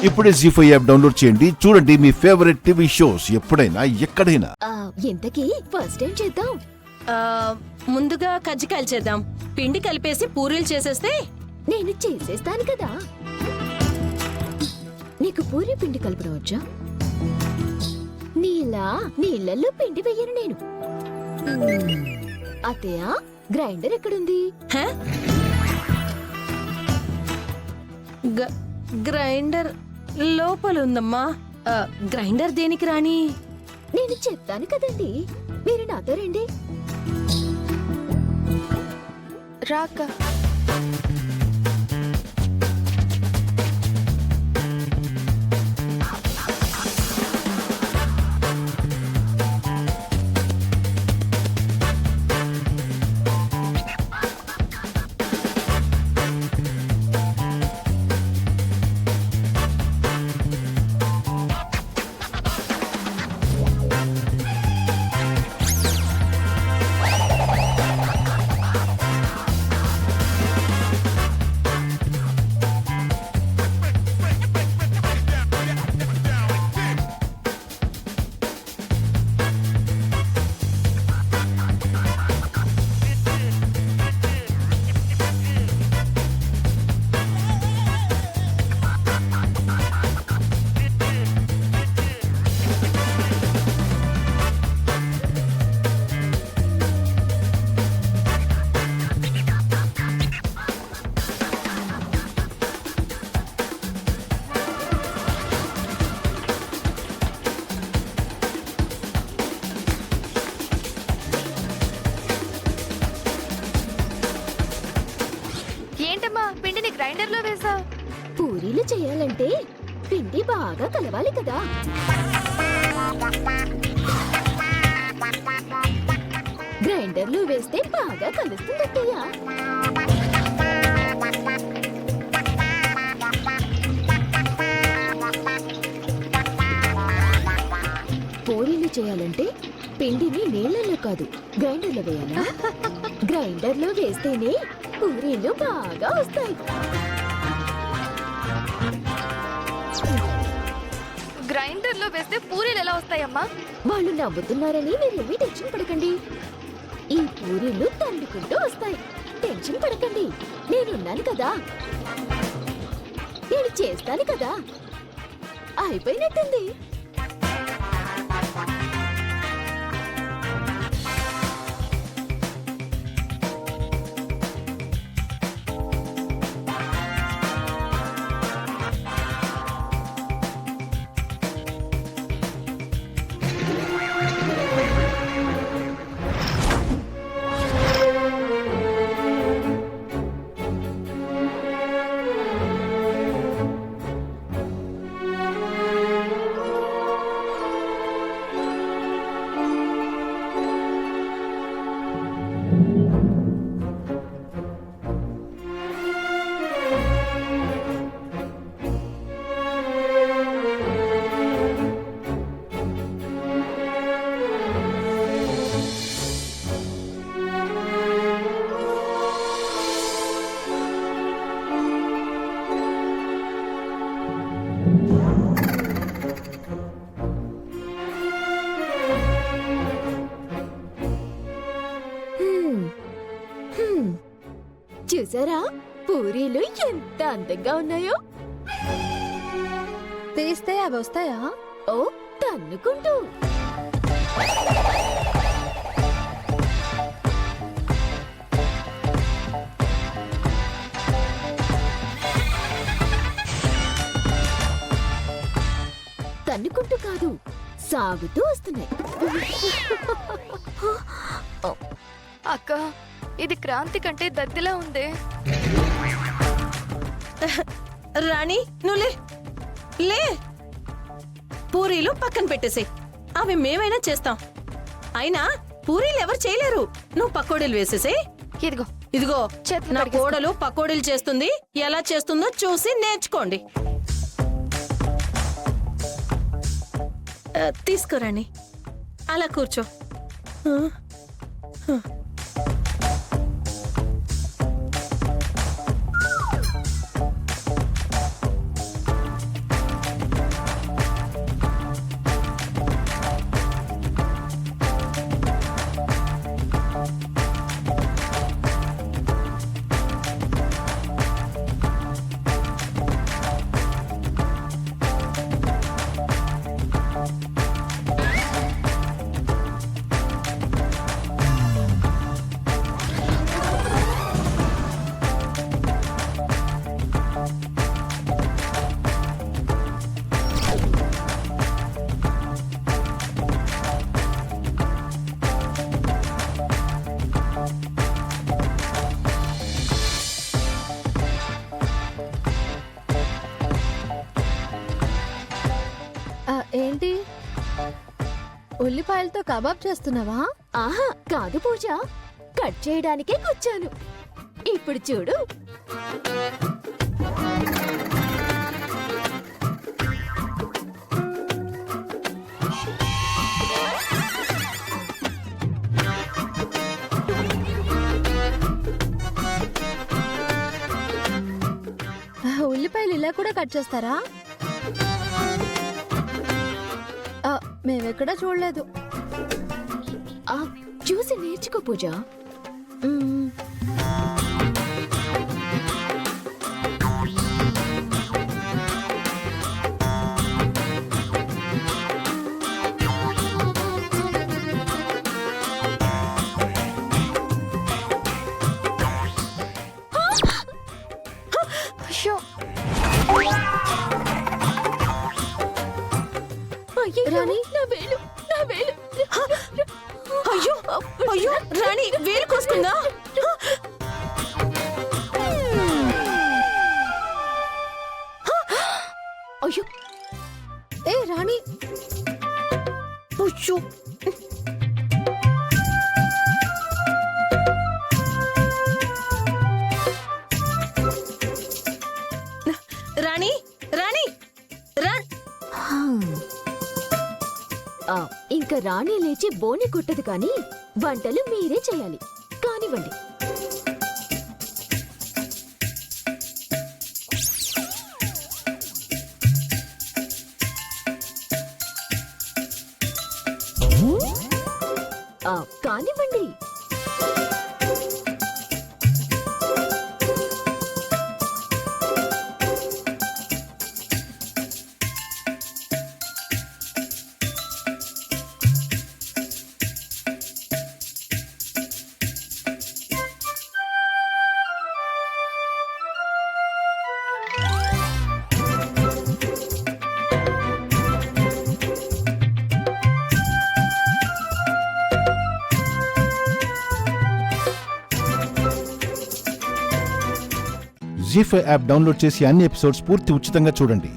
ఇప్పుడే జీ5 app download చేయండి. చూడండి మీ ఫేవరెట్ టీవీ షోస్ ఎప్పుడైనా ఎక్కడైనా. ఇంతకీ ఫస్ట్ టైం చేద్దాం. ముందుగా కజ్జికాయలు చేద్దాం. పిండి కలిపేసి పూరీలు చేసేస్తే నేను చేసేస్తాను కదా. నీకు పూరి పిండి కలపడం వచ్చా? నీళ్ళల్లో పిండి వెయ్యను నేను. అత్తయ్య, గ్రైండర్ ఎక్కడుంది? గ్రైండర్ లోపల ఉందమ్మా. గ్రైండర్ దేనికి రాని? నేను చెప్తాను కదండి, మీరు నాతో రండి. రాక పిండిని గ్రైండర్ లో వేసా. పూరీలు చేయాలంటే పిండి బాగా కలవాలి కదా. గ్రైండర్ లో వేస్తే బాగా కలుస్తుంది అత్తయ్య. పూరీలు చేయాలంటే పిండిని నీళ్ళల్లో కాదు, గ్రైండర్ లో వేయాలా? గ్రైండర్ లో వేస్తేనే పూరీలు బాగా వస్తాయి. గ్రైండర్ లో వేస్తే పూరీలు ఎలా వస్తాయమ్మా? వాళ్ళు నవ్వుతున్నారని మీరేమీ టెన్షన్ పడకండి. ఈ పూరీలు తండుకుంటూ వస్తాయి. టెన్షన్ పడకండి, నేనున్నాను కదా, నేను చేస్తాను కదా. అయిపోయినట్టుంది. చూసారా పూరీలు ఎంత అందంగా ఉన్నాయో? తీస్తే అవి వస్తాయా? ఓ, తన్నుకుంటూ. తన్నుకుంటూ కాదు, సాగుతూ వస్తున్నాయి. అక్క, ఇది క్రాంతి కంటే దద్దిలా ఉంది. రాణి, నువ్వు లే. పూరీలు పక్కన పెట్టేసే, అవి మేమైనా చేస్తాం. అయినా పూరీలు ఎవరు చేయలేరు. నువ్వు పకోడీలు వేసేసే. ఇదిగో నా కోడలు పకోడీలు చేస్తుంది. ఎలా చేస్తుందో చూసి నేర్చుకోండి. తీసుకురాణి, అలా కూర్చో. ఏంటి ఉల్లిపాయలతో కబాబ్ చేస్తున్నావా? ఆహా కాదు పూజ, కట్ చేయడానికే కూర్చాను. ఇప్పుడు చూడు. ఉల్లిపాయలు ఇలా కూడా కట్ చేస్తారా? మేమెక్కడా చూడలేదు. ఆ చూసి నేర్చుకో పూజ. మ్మ్. అయ్యో, అయ్యయ్యో, రాణి? నా వేలు, నా వేలు. అయ్యో అయ్యో రాణి వేలు కోసుకుందా? అయ్యో ఏ రాణి, అయ్యో రాణి రాణి రా ఇంకా రాణి లేచి బోని కొట్టదు కానీ వంటలు మీరే చేయాలి. కానివ్వండి. కానివ్వండి. జీ5 యాప్ డౌన్లోడ్ చేసి అన్ని ఎపిసోడ్స్ పూర్తి ఉచితంగా చూడండి.